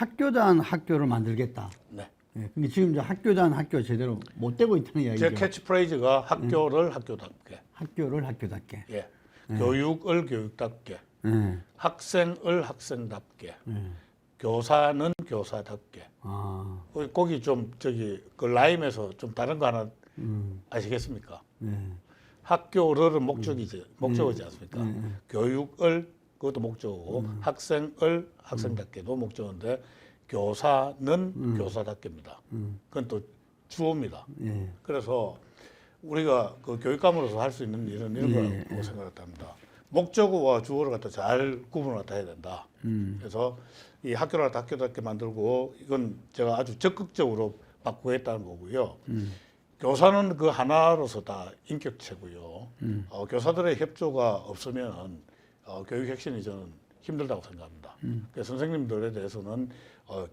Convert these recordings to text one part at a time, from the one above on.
학교단 학교를 만들겠다. 네. 예, 근데 지금 이제 학교단 학교 제대로 못 되고 있다는 이야기죠. 제 캐치프레이즈가 학교를 학교답게, 학교를 학교답게. 예. 교육을 교육답게, 학생을 학생답게, 교사는 교사답게. 아, 거기 좀 저기 그 라임에서 좀 다른 거 하나 아시겠습니까? 학교를 목적이지 않습니까? 교육을 그것도 목적이고 학생을 학생답게도 목적인데 교사는 교사답게입니다. 그건 또 주어입니다. 예. 그래서 우리가 그 교육감으로서 할 수 있는 일은 이런 거라고 생각합니다. 목적어와 주어를 갖다 잘 구분을 갖다 해야 된다. 그래서 이 학교를 갖다 학교답게 만들고 이건 제가 아주 적극적으로 바꾸겠다는 거고요. 교사는 그 하나로서 다 인격체고요. 교사들의 협조가 없으면 교육 혁신이 저는 힘들다고 생각합니다. 그래서 선생님들에 대해서는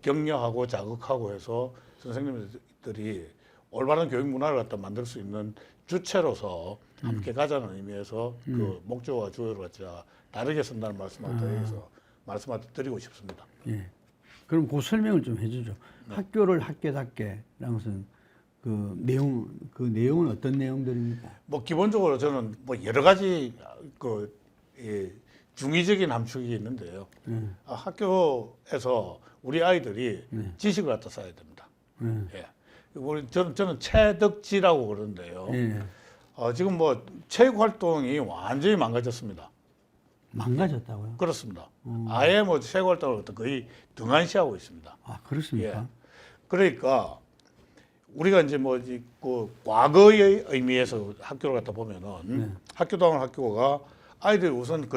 격려하고 자극하고 해서 선생님들이 올바른 교육 문화를 갖다 만들 수 있는 주체로서 함께 가자는 의미에서 그 목적과 주어를 갖다 다르게 쓴다는 말씀을 드리고 싶습니다. 예. 그럼 그 설명을 좀 해주죠. 학교를 학교답게라는 것은 그 내용은 어떤 내용들입니까? 뭐 기본적으로 저는 뭐 여러 가지 그 중의적인 함축이 있는데요. 학교에서 우리 아이들이 지식을 갖다 쌓아야 됩니다. 예. 저는 체덕지라고 그러는데요. 예. 지금 뭐 체육 활동이 완전히 망가졌습니다. 망가졌다고요? 그렇습니다. 아예 뭐 체육 활동을 거의 등한시하고 있습니다. 아, 그렇습니까? 예. 그러니까 우리가 이제 뭐 그 과거의 의미에서 학교를 갖다 보면은 학교다운 학교가 아이들이 우선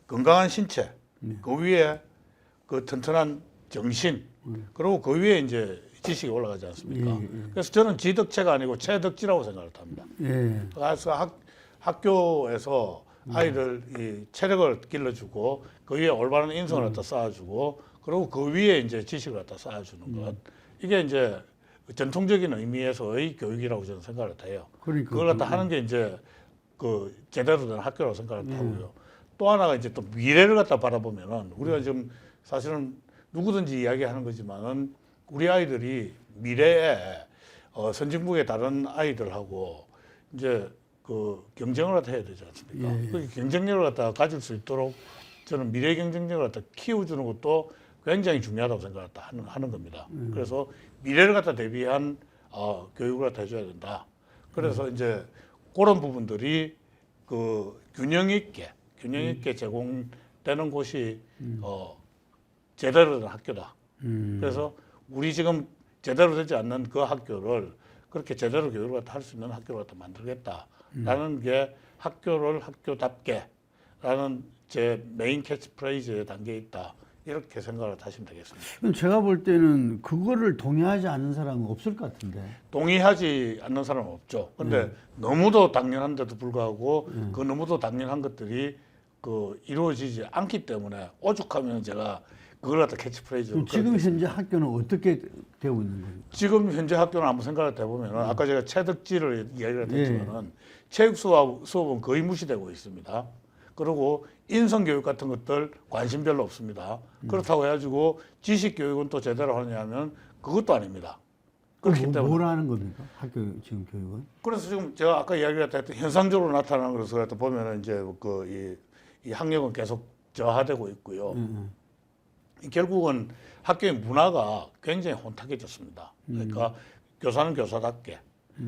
건강한 신체, 그 위에 그 튼튼한 정신, 그리고 그 위에 이제 지식이 올라가지 않습니까? 그래서 저는 지덕체가 아니고 체덕지라고 생각을 합니다. 예. 그래서 학교에서 아이들 이 체력을 길러주고 그 위에 올바른 인성을 갖다 쌓아주고 그리고 그 위에 이제 지식을 갖다 쌓아주는 것, 이게 이제 전통적인 의미에서의 교육이라고 저는 생각을 해요. 그러니까 그걸 갖다 하는 게 이제 그 제대로 된 학교라고 생각을 하고요. 또 하나가 이제 또 미래를 갖다 바라보면은 우리가 지금 사실은 누구든지 이야기하는 거지만은 우리 아이들이 미래에 선진국의 다른 아이들하고 이제 그 경쟁을 갖다 해야 되지 않습니까? 그 경쟁력을 갖다 가질 수 있도록 저는 미래 경쟁력을 갖다 키워주는 것도 굉장히 중요하다고 생각하는 겁니다. 그래서 미래를 갖다 대비한 교육을 갖다 해줘야 된다. 그래서 이제 그런 부분들이 그 균형 있게 제공되는 곳이 제대로 된 학교다. 그래서 우리 지금 제대로 되지 않는 그 학교를 그렇게 제대로 교육을 갖다 할 수 있는 학교를 갖다 만들겠다라는 게 학교를 학교답게라는 제 메인 캐치프레이즈의 단계에 있다. 이렇게 생각을 하시면 되겠습니다. 제가 볼 때는 그거를 동의하지 않는 사람은 없을 것 같은데. 동의하지 않는 사람은 없죠. 근데 너무도 당연한데도 불구하고 그 너무도 당연한 것들이 그 이루어지지 않기 때문에 오죽하면 제가 그걸 갖다 캐치프레이즈로. 지금 현재 학교는 어떻게 되고 있는 거예요? 지금 현재 학교는 한번 생각을 해보면 아까 제가 체덕지를 이야기를 했지만은 체육 수업은 거의 무시되고 있습니다. 그리고 인성교육 같은 것들 관심 별로 없습니다. 그렇다고 해가지고 지식교육은 또 제대로 하느냐 하면 그것도 아닙니다. 그렇기 때문에. 뭘 하는 겁니까? 학교 지금 교육은? 그래서 지금 제가 아까 이야기했던 현상적으로 나타나는 것을 보면은 이제 이 학력은 계속 저하되고 있고요. 결국은 학교의 문화가 굉장히 혼탁해졌습니다. 그러니까 교사는 교사답게,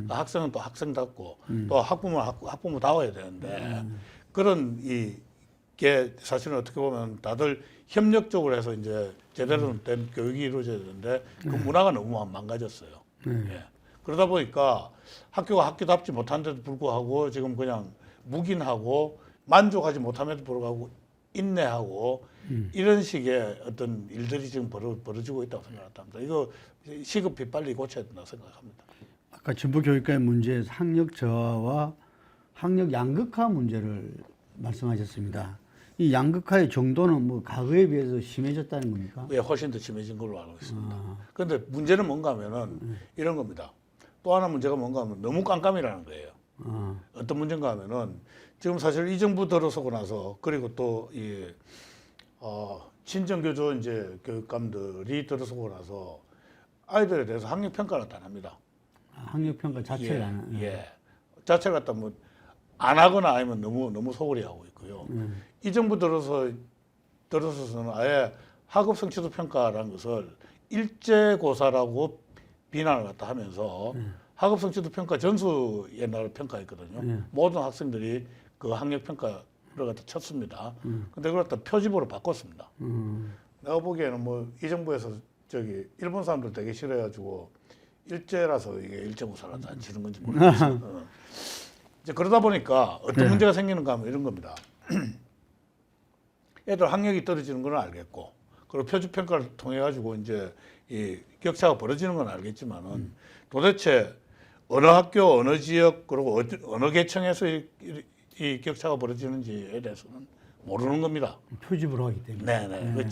학생은 또 학생답고, 또 학부모는 학부모다워야 되는데 그런 이게 사실은 어떻게 보면 다들 협력적으로 해서 이제 제대로 된 교육이 이루어져야 되는데 그 문화가 너무 망가졌어요. 예. 그러다 보니까 학교가 학교답지 못한데도 불구하고 지금 그냥 묵인하고 만족하지 못함에도 불구하고 인내하고 이런 식의 어떤 일들이 지금 벌어지고 있다고 생각합니다. 이거 시급히 빨리 고쳐야 된다고 생각합니다. 아까 정보교육과의 문제에서 학력 저하와 학력 양극화 문제를 말씀하셨습니다. 이 양극화의 정도는 뭐 과거에 비해서 심해졌다는 겁니까? 예, 훨씬 더 심해진 걸로 알고 있습니다. 그런데 문제는 뭔가 하면은 이런 겁니다. 또 하나 문제가 뭔가 하면 너무 깜깜이라는 거예요. 어떤 문제인가 하면은 지금 사실 이 정부 들어서고 나서 그리고 또 친정교조 이제 교육감들이 들어서고 나서 아이들에 대해서 학력 평가를 안 합니다. 학력 평가 자체를 안 하는. 예. 자체를 갖다 뭐 안 하거나 아니면 너무 소홀히 하고 있고요. 이 정부 들어서서는 아예 학업 성취도 평가라는 것을 일제고사라고 비난을 갖다 하면서 학업 성취도 평가 전수 옛날에 평가했거든요. 모든 학생들이 그 학력 평가를 갖다 쳤습니다. 근데 그걸 갖다 표집으로 바꿨습니다. 내가 보기에는 뭐 이 정부에서 저기 일본 사람들 되게 싫어해가지고 일제라서 이게 일제고사라도 안 치는 건지 모르겠어요. 이제 그러다 보니까 어떤 문제가 생기는가 하면 이런 겁니다. 애들 학력이 떨어지는 건 알겠고, 그리고 표준 평가를 통해 가지고 이제 이 격차가 벌어지는 건 알겠지만은 도대체 어느 학교, 어느 지역, 그리고 어느 계층에서 이 격차가 벌어지는지에 대해서는 모르는 겁니다. 표집으로 하기 때문에. 네네.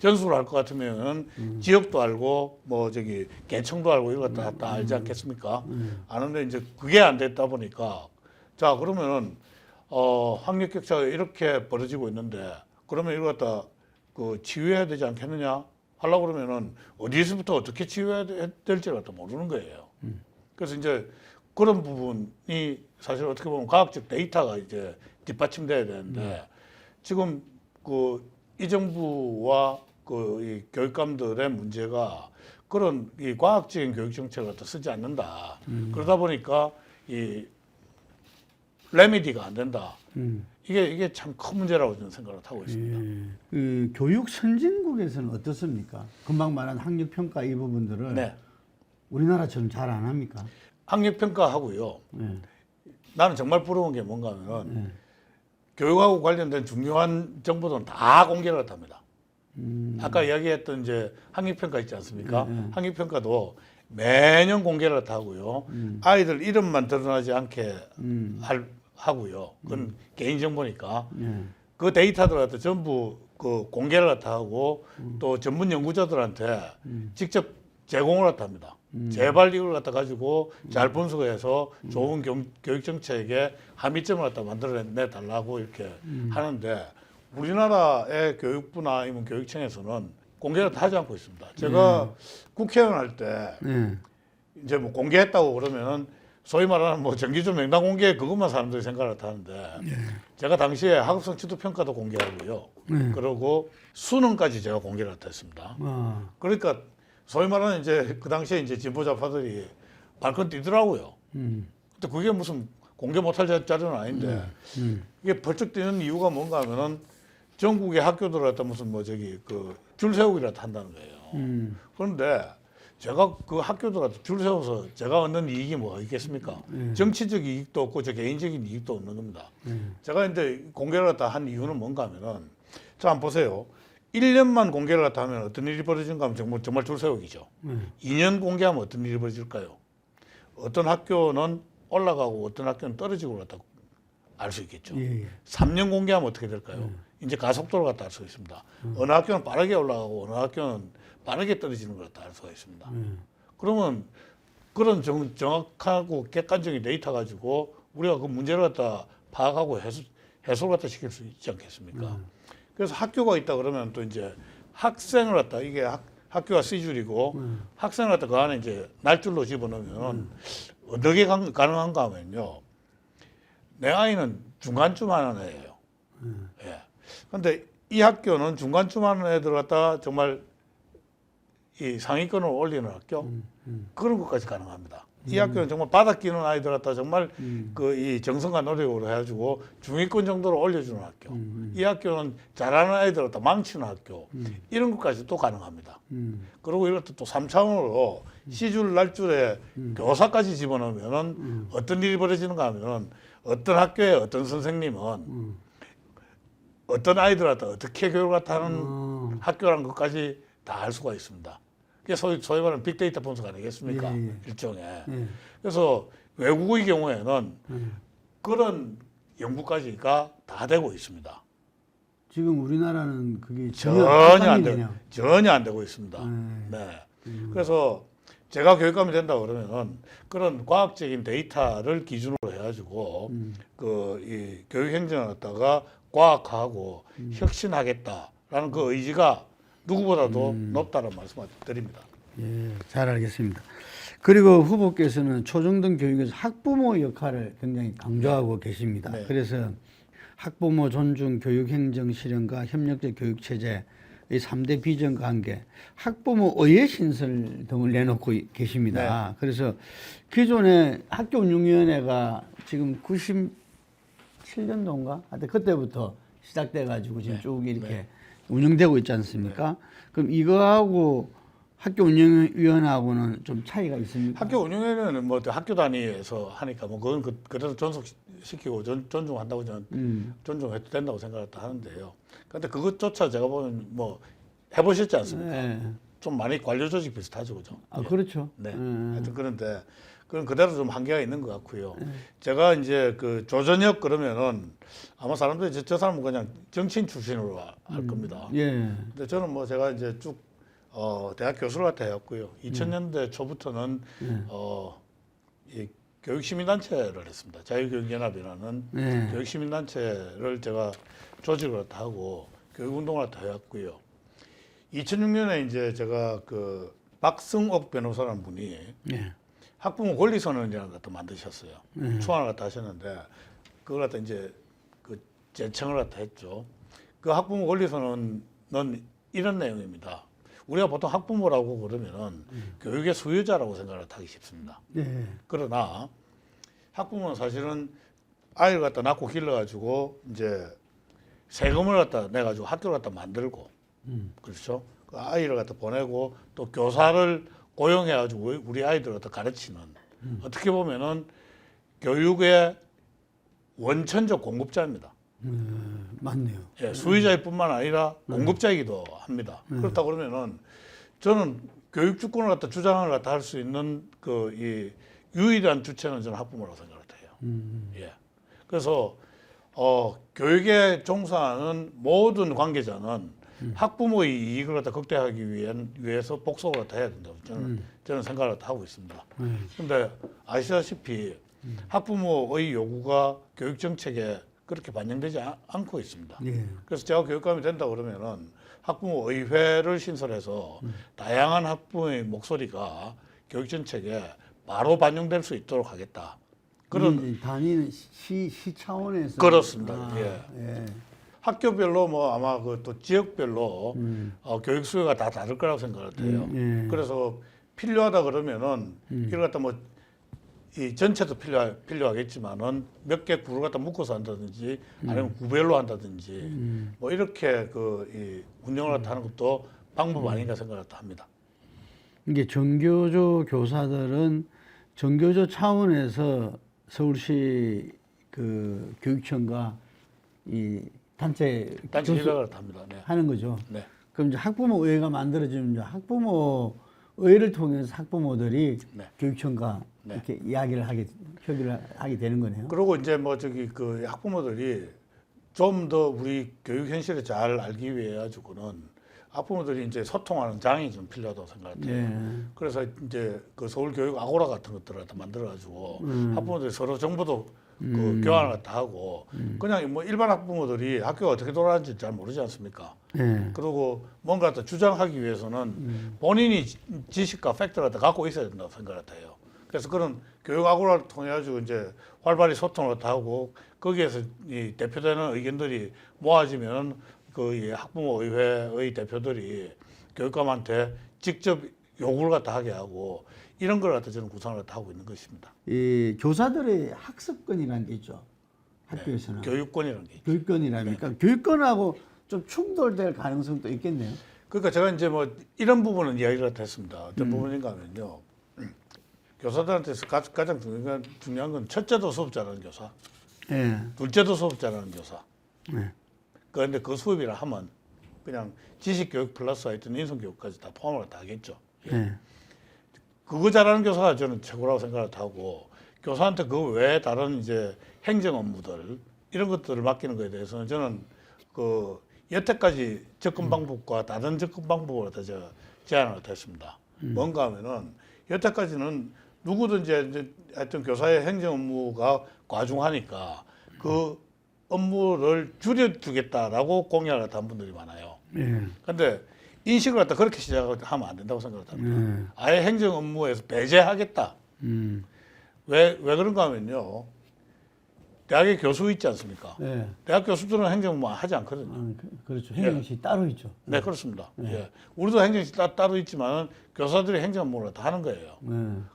전수를 할 것 같으면 지역도 알고 뭐 저기 계층도 알고 이거 다 알지 않겠습니까? 아는데 이제 그게 안 됐다 보니까 자 그러면은 학력 격차가 이렇게 벌어지고 있는데 그러면 이거 갖다 그 치유해야 되지 않겠느냐 하려고 그러면은 어디서부터 어떻게 치유해야 될지를 갖다 모르는 거예요. 그래서 이제 그런 부분이 사실 어떻게 보면 과학적 데이터가 이제 뒷받침돼야 되는데 지금 그 이 정부와 그 이 교육감들의 문제가 그런 이 과학적인 교육 정책을 갖다 쓰지 않는다. 그러다 보니까 이 레미디가 안 된다. 이게 참 큰 문제라고 저는 생각을 하고 있습니다. 그 교육 선진국에서는 어떻습니까? 금방 말한 학력 평가 이 부분들을 네. 우리나라처럼 잘 안 합니까? 학력 평가하고요. 네. 나는 정말 부러운 게 뭔가 하면은 교육하고 관련된 중요한 정보들은 다 공개를 합니다. 아까 이야기했던 이제 학력평가 있지 않습니까? 학력평가도 매년 공개를 하고요. 아이들 이름만 드러나지 않게 하고요. 그건 개인정보니까. 그 데이터들 갖다 전부 그 공개를 하고 또 전문 연구자들한테 직접 제공을 합니다. 제발 이걸 갖다 가지고 잘 분석해서 좋은 교육 정책에 함의점을 갖다 만들어내 달라고 이렇게 하는데 우리나라의 교육부나 아니면 교육청에서는 공개를 다 하지 않고 있습니다. 제가 국회의원 할 때 이제 뭐 공개했다고 그러면은 소위 말하는 뭐 정기조 명단 공개 그것만 사람들이 생각을 하는데 제가 당시에 학업성 지도 평가도 공개하고요. 그리고 수능까지 제가 공개를 했습니다. 그러니까 소위 말하는 이제 그 당시에 이제 진보 좌파들이 발끈 뛰더라고요. 근데 그게 무슨 공개 못할 자료는 아닌데 이게 벌쩍 뛰는 이유가 뭔가 하면은 전국의 학교들 갖다 무슨 뭐 저기 그 줄 세우기라도 한다는 거예요. 그런데 제가 그 학교들 갖다 줄 세워서 제가 얻는 이익이 뭐가 있겠습니까? 정치적 이익도 없고 저 개인적인 이익도 없는 겁니다. 제가 이제 공개를 갖다 한 이유는 뭔가 하면은 자 한번 보세요. 1년만 공개를 갖다 하면 어떤 일이 벌어지는가 하면 정말 줄 세우기죠. 2년 공개하면 어떤 일이 벌어질까요? 어떤 학교는 올라가고 어떤 학교는 떨어지고 그렇다고 알 수 있겠죠. 3년 공개하면 어떻게 될까요? 이제 가속도를 갖다 알 수 있습니다. 어느 학교는 빠르게 올라가고 어느 학교는 빠르게 떨어지는 걸 갖다 알 수가 있습니다. 그러면 그런 정확하고 객관적인 데이터 가지고 우리가 그 문제를 갖다 파악하고 해소를 갖다 시킬 수 있지 않겠습니까? 그래서 학교가 있다 그러면 또 이제 학생을 갖다 이게 학교가 C줄이고 학생을 갖다 그 안에 이제 날줄로 집어넣으면 어떻게 가능한가 하면요. 내 아이는 중간쯤 하는 애예요. 예. 근데 이 학교는 중간쯤 하는 애들 갖다 정말 이 상위권을 올리는 학교 그런 것까지 가능합니다. 이 학교는 정말 바닥 끼는 아이들 갖다 정말 그 이 정성과 노력으로 해가지고 중위권 정도로 올려주는 학교. 이 학교는 잘하는 아이들 갖다 망치는 학교. 이런 것까지 또 가능합니다. 그리고 이것도 또 3차원으로 시줄 날줄에 교사까지 집어넣으면은 어떤 일이 벌어지는가 하면은 어떤 학교에 어떤 선생님은 어떤 아이들 갖다 어떻게 교육을 갖다 하는 학교라는 것까지 다 알 수가 있습니다. 그게 소위 말하는 빅데이터 분석 아니겠습니까? 일종의. 그래서 외국의 경우에는 그런 연구까지가 다 되고 있습니다. 지금 우리나라는 그게 전혀 안 되고 있습니다. 네. 그래서 제가 교육감이 된다 그러면은 그런 과학적인 데이터를 기준으로 해가지고 그 이 교육 행정을 갖다가 과학화하고 혁신하겠다. 라는 그 의지가 누구보다도 높다는 말씀을 드립니다. 예, 잘 알겠습니다. 그리고 후보께서는 초중등 교육에서 학부모 역할을 굉장히 강조하고 계십니다. 네. 그래서 학부모 존중, 교육행정 실현과 협력적 교육체제 이 3대 비전 관계, 학부모 의회 신설 등을 내놓고 계십니다. 그래서 기존에 학교운영위원회가 지금 97년도인가? 하여튼 그때부터 시작돼가지고 지금 쭉 이렇게 운영되고 있지 않습니까? 그럼 이거하고 학교운영위원회하고는 좀 차이가 있습니까? 학교 운영에는 뭐 학교 단위에서 하니까 뭐 그건 그대로 존속시키고 존중한다고 저는 존중해도 된다고 생각을 하는데요. 그런데 그것조차 제가 보면 뭐 해보셨지 않습니까? 네. 좀 많이 관료 조직 비슷하죠, 그죠? 아, 그렇죠. 네. 하여튼 그런데 그건 그대로 좀 한계가 있는 것 같고요. 제가 이제 그 조전혁 그러면은 아마 사람들이 저 사람은 그냥 정치인 출신으로 할 겁니다. 예. 근데 저는 뭐 제가 이제 쭉 대학 교수를 갖다 해왔고요. 2000년대 초부터는 이 교육시민단체를 했습니다. 자유교육연합이라는 네. 교육시민단체를 제가 조직을 갖다 하고 교육운동을 갖다 해왔고요. 2006년에 이제 제가 그 박승옥 변호사라는 분이 예. 학부모 권리선언이라는 것도 만드셨어요. 초안을 갖다 하셨는데 그걸 갖다 이제 그 제청을 갖다 했죠. 그 학부모 권리선언은 이런 내용입니다. 우리가 보통 학부모라고 그러면은 교육의 수요자라고 생각을 하기 쉽습니다. 예. 그러나 학부모는 사실은 아이를 갖다 낳고 길러가지고 이제 세금을 갖다 내가지고 학교를 갖다 만들고 그렇죠. 그 아이를 갖다 보내고 또 교사를 고용해가지고 우리 아이들을 갖다 가르치는 어떻게 보면은 교육의 원천적 공급자입니다. 맞네요. 예, 수요자일 뿐만 아니라 공급자이기도 합니다. 그렇다 그러면은 저는 교육 주권을 갖다 주장을 갖다 할 수 있는 그 이 유일한 주체는 저는 학부모라고 생각을 해요. 예. 그래서 교육에 종사하는 모든 관계자는 학부모의 이익을 갖다 극대화하기 위해서 복속을 갖다 해야 된다고 저는 생각을 갖다 하고 있습니다. 그런데 아시다시피 학부모의 요구가 교육 정책에 그렇게 반영되지 않고 있습니다. 예. 그래서 제가 교육감이 된다 그러면은 학부모 의회를 신설해서 다양한 학부모의 목소리가 교육 정책에 바로 반영될 수 있도록 하겠다. 그런 단위는 시 차원에서 그렇습니다. 예. 예. 학교별로 뭐 아마 그 또 지역별로 교육 수요가 다 다를 거라고 생각을 해요. 예. 그래서 필요하다 그러면은 이걸 갖다 뭐 이 전체도 필요하겠지만은 몇 개 구를 갖다 묶어서 한다든지 아니면 구별로 한다든지 뭐 이렇게 그 이 운영을 갖다 하는 것도 방법 아닌가 생각을 합니다. 이게 정교조 교사들은 정교조 차원에서 서울시 그 교육청과 이 단체 단체 교수 협약을 합니다. 네. 하는 거죠. 네. 그럼 이제 학부모 의회가 만들어지면 이제 학부모 의회를 통해서 학부모들이 네. 교육청과 네. 이렇게 협의를 하게 되는 거네요. 그리고 이제 뭐 저기 그 학부모들이 좀 더 우리 교육 현실을 잘 알기 위해 가지고는 학부모들이 이제 소통하는 장이 좀 필요하다고 생각해요. 예. 그래서 이제 그 서울 교육 아고라 같은 것들을 다 만들어 가지고 학부모들이 서로 정보도 그 교환을 다 하고 그냥 뭐 일반 학부모들이 학교가 어떻게 돌아가는지 잘 모르지 않습니까? 예. 그리고 뭔가 더 주장하기 위해서는 본인이 지식과 팩트를 다 갖고 있어야 된다고 생각을 해요. 그래서 그런 교육 아고라를 통해 가지고 이제 활발히 소통을 다 하고 거기에서 이 대표되는 의견들이 모아지면 그 이 학부모 의회의 대표들이 교육감한테 직접 요구를 갖다 하게 하고 이런 걸 갖다 저는 구상을 갖다 하고 있는 것입니다. 이 교사들의 학습권이라는 게 있죠. 학교에서는. 교육권이라는 게. 교육권이라니까 교육권하고 좀 충돌될 가능성도 있겠네요. 그러니까 제가 이제 뭐 이런 부분은 이야기를 했습니다. 어떤 부분인가 하면요. 교사들한테서 가장 중요한 건 첫째도 수업 잘하는 교사, 예. 둘째도 수업 잘하는 교사. 예. 그런데 그 수업이라 하면 그냥 지식교육 플러스 하여튼 인성교육까지 다 포함을 다 하겠죠. 예. 그거 잘하는 교사가 저는 최고라고 생각을 하고 교사한테 그 외에 다른 이제 행정 업무들 이런 것들을 맡기는 것에 대해서는 저는 그 여태까지 접근 방법과 다른 접근 방법을 다 제가 제안을 했습니다. 뭔가 하면은 여태까지는 누구든지 이제 하여튼 교사의 행정 업무가 과중하니까 그 업무를 줄여주겠다라고 공약을 한 분들이 많아요. 예. 근데 인식을 갖다 그렇게 시작하면 안 된다고 생각합니다. 아예 행정 업무에서 배제하겠다. 왜 그런가 하면요. 대학의 교수 있지 않습니까? 예. 대학 교수들은 행정 업무 하지 않거든요. 아, 그렇죠. 행정시 따로 있죠. 네, 그렇습니다. 예. 우리도 행정시 따로 있지만 교사들이 행정 업무를 다 하는 거예요.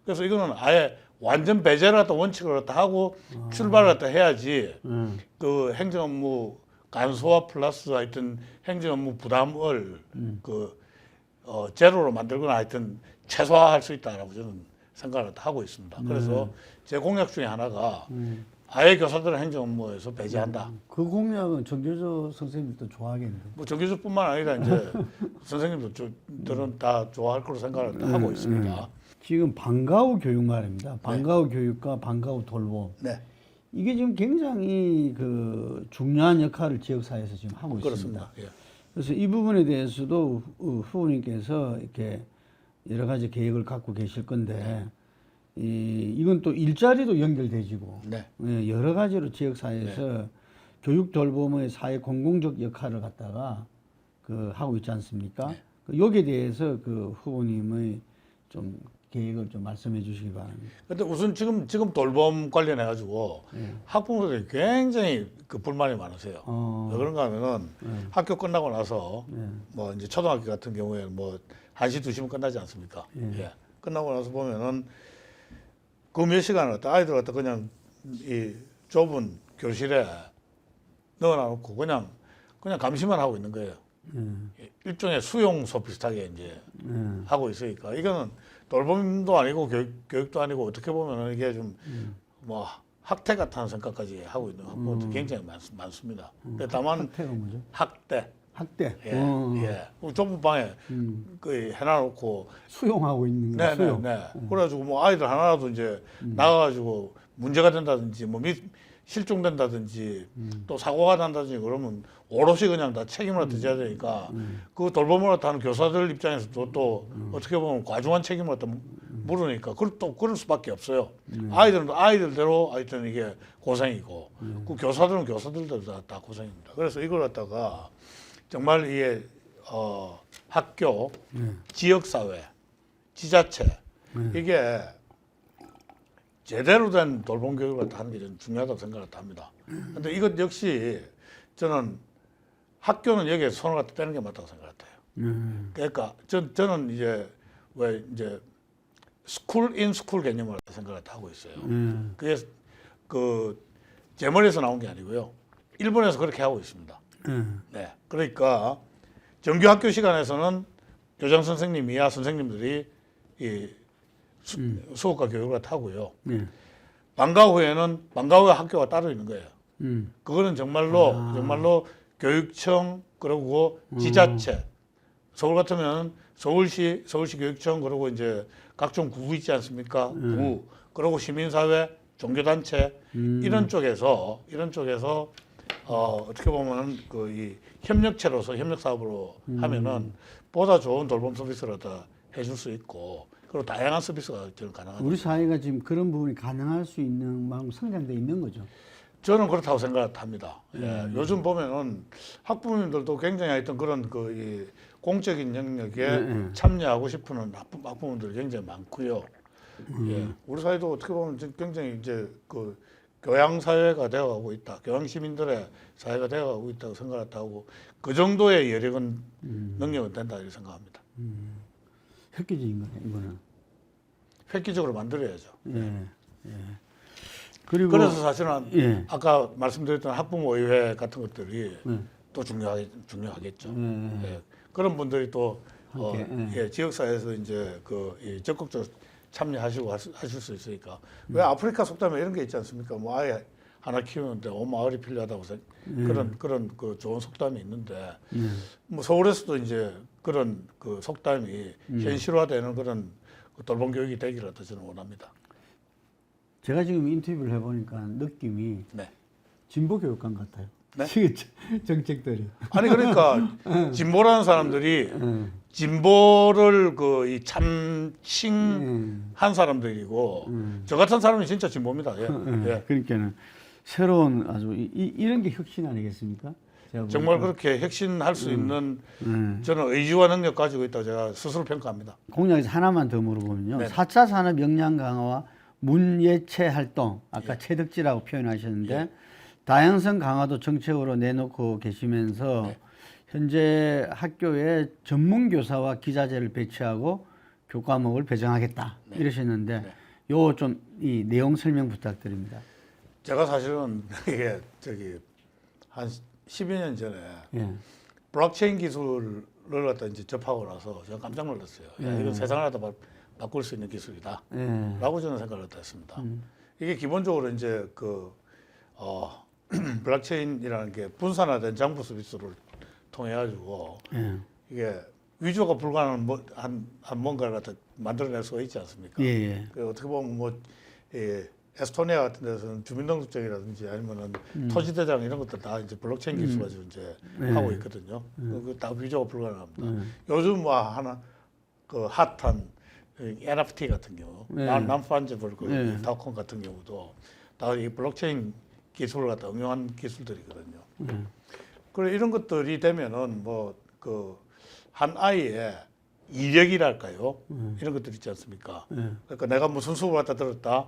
그래서 이거는 아예 완전 배제를 갖다 원칙을 갖다 하고 출발을 갖다 해야지 그 행정 업무 간소화 플러스 하여튼 행정 업무 부담을 제로로 만들거나 하여튼 최소화할 수 있다라고 저는 생각을 하고 있습니다. 그래서 제 공약 중에 하나가 아예 교사들은 행정 업무에서 배제한다. 그 공약은 정교조 선생님도 좋아하겠는데. 뭐 정교수뿐만 아니라 이제 선생님들은 다 좋아할 거로 생각을 하고 있습니다. 지금 방과 후 교육 말입니다. 방과 후 교육과 방과 후 돌봄. 네, 이게 지금 굉장히 그 중요한 역할을 지역사회에서 지금 하고 있습니다. 그렇습니다. 예. 그래서 이 부분에 대해서도 후보님께서 이렇게 여러 가지 계획을 갖고 계실 건데 이건 또 일자리도 연결되지고 네. 예, 여러 가지로 지역사회에서 교육 돌봄의 사회 공공적 역할을 갖다가 하고 있지 않습니까? 네. 여기에 대해서 후보님의 좀 계획을 좀 말씀해 주시기 바랍니다. 근데 우선 지금 돌봄 관련해 가지고 학부모들이 굉장히 그 불만이 많으세요. 왜 그런가 하면은 학교 끝나고 나서 뭐 이제 초등학교 같은 경우에는 뭐 1시, 2시면 끝나지 않습니까? 예. 끝나고 나서 보면은 그 몇 시간을 갖다 아이들 갖다 그냥 이 좁은 교실에 넣어놓고 그냥 감시만 하고 있는 거예요. 일종의 수용소 비슷하게 이제 하고 있으니까 이거는 돌봄도 아니고 교육도 아니고 어떻게 보면 이게 좀 뭐 학대 같다는 생각까지 하고 있는 학부모들 굉장히 많습니다. 근데 다만 학대가 뭐죠? 학대. 학대. 예. 좁은 방에 그 해놔놓고 수용하고 있는 거. 수용. 네. 그래가지고 뭐 아이들 하나라도 이제 나가가지고 문제가 된다든지 뭐 실종된다든지 또 사고가 난다든지 그러면 오롯이 그냥 다 책임을 갖다 져야 되니까 그 돌봄을 갖다 하는 교사들 입장에서도 또 어떻게 보면 과중한 책임을 갖다 물으니까 또 그럴 수밖에 없어요. 아이들은 아이들대로 하여튼 이게 고생이고 그 교사들은 교사들대로 다 고생입니다. 그래서 이걸 갖다가 정말 이게 학교, 지역사회, 지자체 이게 제대로 된 돌봄 교육을 하는 게 좀 중요하다고 생각을 합니다. 그런데 이것 역시 저는 학교는 여기에 손을 갖다 떼는 게 맞다고 생각해요. 그러니까 저는 이제 왜 이제 스쿨 인 스쿨 개념을 생각을 하고 있어요. 그게 제 머리에서 나온 게 아니고요. 일본에서 그렇게 하고 있습니다. 네, 그러니까 정규 학교 시간에서는 교장 선생님이야 선생님들이 이 수업과 교육을 하고요. 방과 후에는 방과 후에 학교가 따로 있는 거예요. 그거는 정말로 교육청 그리고 지자체 서울 같으면 서울시 교육청 그리고 이제 각종 구 있지 않습니까? 구 그리고 시민사회 종교단체 이런 쪽에서 어떻게 보면은 이 협력체로서 협력 사업으로 하면은 보다 좋은 돌봄 서비스를 다 해줄 수 있고 그리고 다양한 서비스가 저는 가능하다. 우리 사회가 지금 그런 부분이 가능할 수 있는 만큼 성장돼 있는 거죠. 저는 그렇다고 생각합니다. 예, 요즘 보면은 학부모님들도 굉장히 하여튼 그런 이 공적인 영역에 참여하고 싶은 학부모들이 굉장히 많고요. 예, 우리 사회도 어떻게 보면 굉장히 이제 교양 사회가 되어가고 있다. 교양 시민들의 사회가 되어가고 있다고 생각하고 그 정도의 여력은 능력은 된다 이렇게 생각합니다. 획기적인 거네 이거는. 획기적으로 만들어야죠. 예. 그리고 그래서 사실은 아까 말씀드렸던 학부모 의회 같은 것들이 또 중요하겠죠. 예. 그런 분들이 또 지역사회에서 이제 적극적으로 참여하시고 하실 수 있으니까 왜 아프리카 속담에 이런 게 있지 않습니까? 뭐 아이 하나 키우는데 온 마을이 필요하다고 그런 좋은 속담이 있는데 뭐 서울에서도 이제 그런 속담이 현실화되는 그런 돌봄 교육이 되기를 저는 원합니다. 제가 지금 인터뷰를 해보니까 느낌이 진보 교육관 같아요. 네? 정책들이. 아니 그러니까 진보라는 사람들이 진보를 이 참칭한 사람들이고 저 같은 사람이 진짜 진보입니다. 예. 그러니까는 새로운 아주 이런 게 혁신 아니겠습니까? 제가 정말 보니까. 그렇게 혁신할 수 있는 저는 의지와 능력 가지고 있다고 제가 스스로 평가합니다. 공약에서 하나만 더 물어보면요. 네. 4차 산업 역량 강화와 문예체 활동, 아까 체득지라고 표현하셨는데 다양성 강화도 정책으로 내놓고 계시면서 현재 학교에 전문 교사와 기자재를 배치하고 교과목을 배정하겠다 이러셨는데 요 좀 이 내용 설명 부탁드립니다. 제가 사실은 이게 한 10여 년 전에 예. 블록체인 기술을 갖다 이제 접하고 나서 제가 깜짝 놀랐어요. 야, 이건 세상을 갖다 바꿀 수 있는 기술이다. 예. 라고 저는 생각을 했습니다. 이게 기본적으로 이제 블록체인이라는 게 분산화된 정보 서비스를 통해 가지고 이게 위조가 불가능한 한 뭔가를 갖다 만들어낼 수가 있지 않습니까? 예. 그 어떻게 보면 에스토니아 같은 데서는 주민등록증이라든지 아니면은 토지대장 이런 것들 다 이제 블록체인 기술 가지고 이제 하고 있거든요. 그 다 위조가 불가능합니다. 요즘 뭐 하나 그 핫한 NFT 같은 경우, non-fungible 토큰 같은 경우도 다 이 블록체인 기술을 갖다 응용한 기술들이거든요. 그래 이런 것들이 되면은 뭐 한 아이의 이력이랄까요? 이런 것들 있지 않습니까? 그러니까 내가 무슨 수업을 갖다 들었다,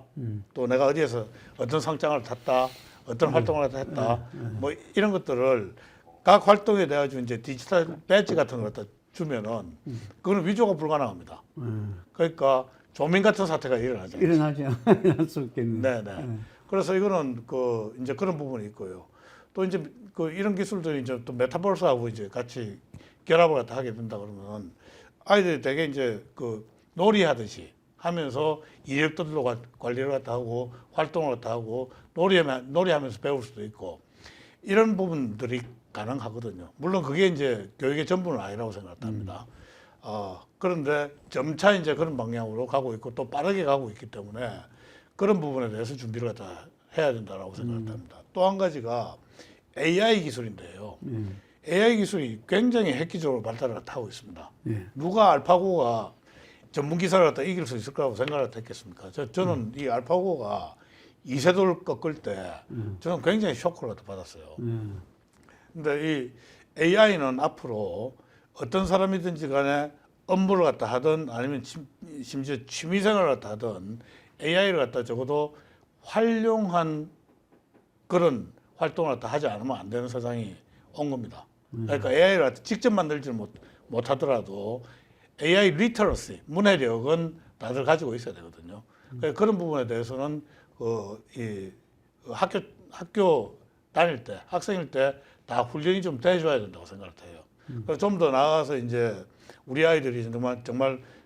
또 내가 어디에서 어떤 상장을 탔다, 어떤 활동을 했다, 뭐 이런 것들을 각 활동에 대해 가지고 이제 디지털 배지 같은 걸 갖다 주면은 그거는 위조가 불가능합니다. 그러니까 조민 같은 사태가 일어나죠. 일어나죠. 일어날 수 없겠네. 네네. 그래서 이거는 이제 그런 부분이 있고요. 또 이제 이런 기술들이 이제 또 메타버스하고 이제 같이 결합을 갖다 하게 된다 그러면 아이들이 되게 이제 놀이하듯이 하면서 이력들도 관리를 갖다 하고 활동을 갖다 하고 놀이하면서 배울 수도 있고 이런 부분들이 가능하거든요. 물론 그게 이제 교육의 전부는 아니라고 생각합니다. 그런데 점차 이제 그런 방향으로 가고 있고 또 빠르게 가고 있기 때문에 그런 부분에 대해서 준비를 갖다 해야 된다라고 생각합니다. 또 한 가지가 AI 기술인데요. AI 기술이 굉장히 획기적으로 발달을 하고 있습니다. 누가 알파고가 전문 기사를 갖다 이길 수 있을 거라고 생각을 했겠습니까? 저는 이 알파고가 이세돌 꺾을 때 저는 굉장히 쇼크를 갖다 받았어요. 근데 이 AI는 앞으로 어떤 사람이든지 간에 업무를 갖다 하든 아니면 심지어 취미생활을 갖다 하든 AI를 갖다 적어도 활용한 그런 활동을 갖다 하지 않으면 안 되는 세상이 온 겁니다. 그러니까 AI를 갖다 직접 만들지 못 하더라도 AI 리터러시, 문해력은 다들 가지고 있어야 되거든요. 그러니까 그런 부분에 대해서는 학교 다닐 때, 학생일 때 다 훈련이 좀 돼줘야 된다고 생각을 해요. 그래서 좀 더 나아가서 이제 우리 아이들이 정말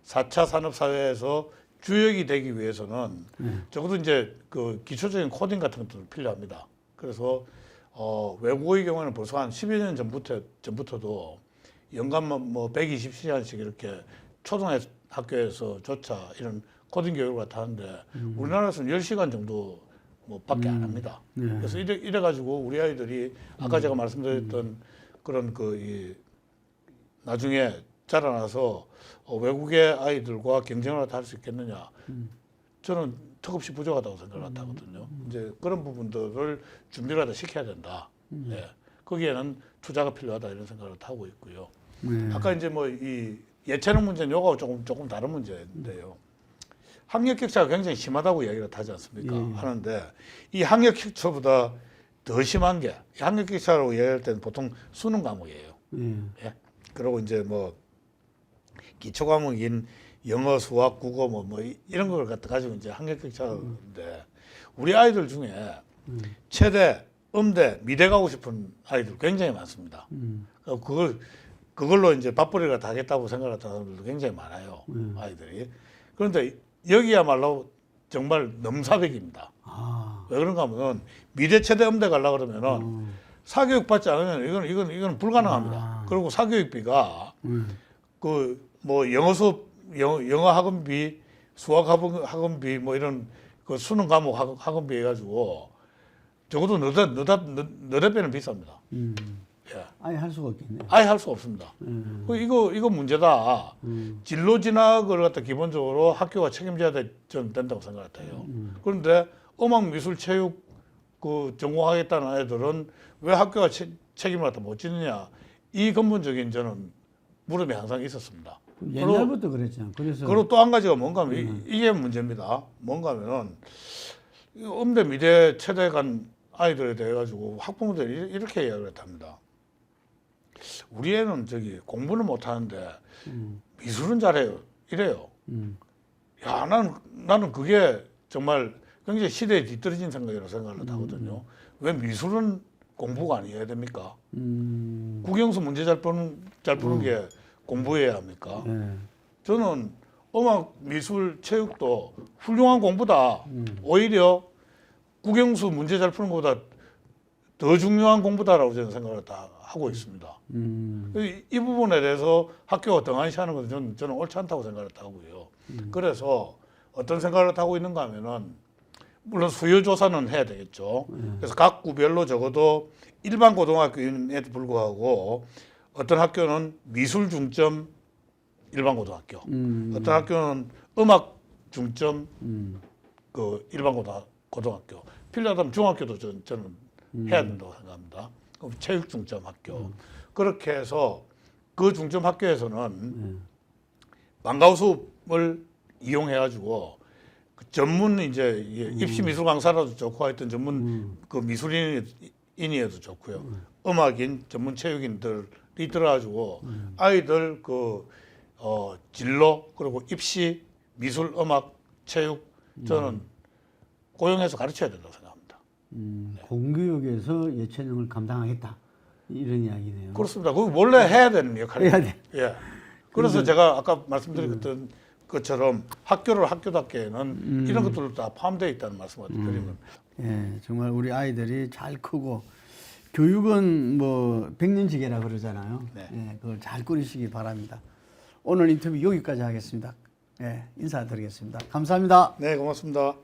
4차 산업 사회에서 주역이 되기 위해서는 적어도 이제 기초적인 코딩 같은 것도 필요합니다. 그래서 외국어의 경우에는 벌써 한 10여 년 전부터도 연간 뭐 120시간씩 이렇게 초등학교에서조차 이런 코딩 교육을 갖다 하는데 우리나라에서는 10시간 정도 밖에 안 합니다. 그래서 이래 가지고 우리 아이들이 아까 제가 말씀드렸던 그런 나중에 자라나서 외국의 아이들과 경쟁을 할 수 있겠느냐? 저는 턱없이 부족하다고 생각을 하거든요. 이제 그런 부분들을 준비를 하다 시켜야 된다. 예. 거기에는 투자가 필요하다 이런 생각을 하고 있고요. 아까 이제 이 예체능 문제는 요거하고 조금 다른 문제인데요. 학력 격차가 굉장히 심하다고 이야기를 하지 않습니까? 하는데 이 학력 격차보다 더 심한 게 학력 격차라고 이야기할 때는 보통 수능 과목이에요. 예. 그리고 이제 기초 과목인 영어, 수학, 국어 이런 걸 가지고 이제 학력 격차인데 우리 아이들 중에 체대, 음대, 미대 가고 싶은 아이들 굉장히 많습니다. 그걸로 이제 밥벌이를 다 하겠다고 생각하는 사람들도 굉장히 많아요. 아이들이. 그런데 여기야말로 정말 넘사벽입니다. 왜 그런가 하면 미대, 체대, 음대 가려고 그러면은 사교육 받지 않으면 이건 불가능합니다. 그리고 사교육비가 영어 수업, 영어 학원비, 수학 학원비 이런 수능 과목 학원비 해가지고 적어도 너댓 배는 비쌉니다. 예. 아예 할 수가 없겠네. 아예 할 수 없습니다. 이거 문제다. 진로 진학을 갖다 기본적으로 학교가 책임져야 된다고 생각해요. 그런데 음악, 미술, 체육 그 전공하겠다는 아이들은 왜 학교가 책임을 갖다 못 지느냐 이 근본적인 저는 물음이 항상 있었습니다. 옛날부터 그랬잖아. 그리고 또 한 가지가 뭔가 하면 이게 문제입니다. 뭔가 하면은 음대 미대 체대 간 아이들에 대해 가지고 학부모들이 이렇게 이야기를 했답니다. 우리 애는 저기 공부는 못 하는데 미술은 잘해요. 이래요. 야, 나는 그게 정말 굉장히 시대에 뒤떨어진 생각이라고 생각을 하거든요. 왜 미술은 공부가 아니어야 됩니까? 국영수 문제 잘 푸는 게 공부해야 합니까? 네. 저는 음악, 미술, 체육도 훌륭한 공부다. 오히려 국영수 문제 잘 푸는 것보다 더 중요한 공부다라고 저는 생각을 다 하고 있습니다. 이 부분에 대해서 학교가 등한시하는 것은 저는 옳지 않다고 생각을 하고요. 그래서 어떤 생각을 하고 있는가 하면은 물론 수요 조사는 해야 되겠죠. 그래서 각 구별로 적어도 일반 고등학교임에도 불구하고 어떤 학교는 미술 중점 일반 고등학교, 어떤 학교는 음악 중점 그 일반 고등학교, 필요하다면 중학교도 저는 해야 된다고 생각합니다. 그럼 체육 중점 학교 그렇게 해서 그 중점 학교에서는 방과후 수업을 이용해 가지고 그 전문 이제 입시 미술 강사라도 좋고 하여튼 전문 그 미술인이어도 좋고요. 음악인 전문 체육인들이 들어가지고 아이들 그 진로 그리고 입시 미술 음악 체육 저는 고용해서 가르쳐야 된다고 생각합니다. 공교육에서 예체능을 감당하겠다 이런 이야기네요. 그렇습니다. 그거 원래 해야 되는 역할이에요. 해야 돼. 예. 그래서 제가 아까 말씀드렸던 것처럼 학교를 학교답게는 이런 것들도 다 포함되어 있다는 말씀을 드리면 예, 정말 우리 아이들이 잘 크고 교육은 뭐 백년지계라 그러잖아요. 네. 예, 그걸 잘 꾸리시기 바랍니다. 오늘 인터뷰 여기까지 하겠습니다. 예, 인사드리겠습니다. 감사합니다. 네, 고맙습니다.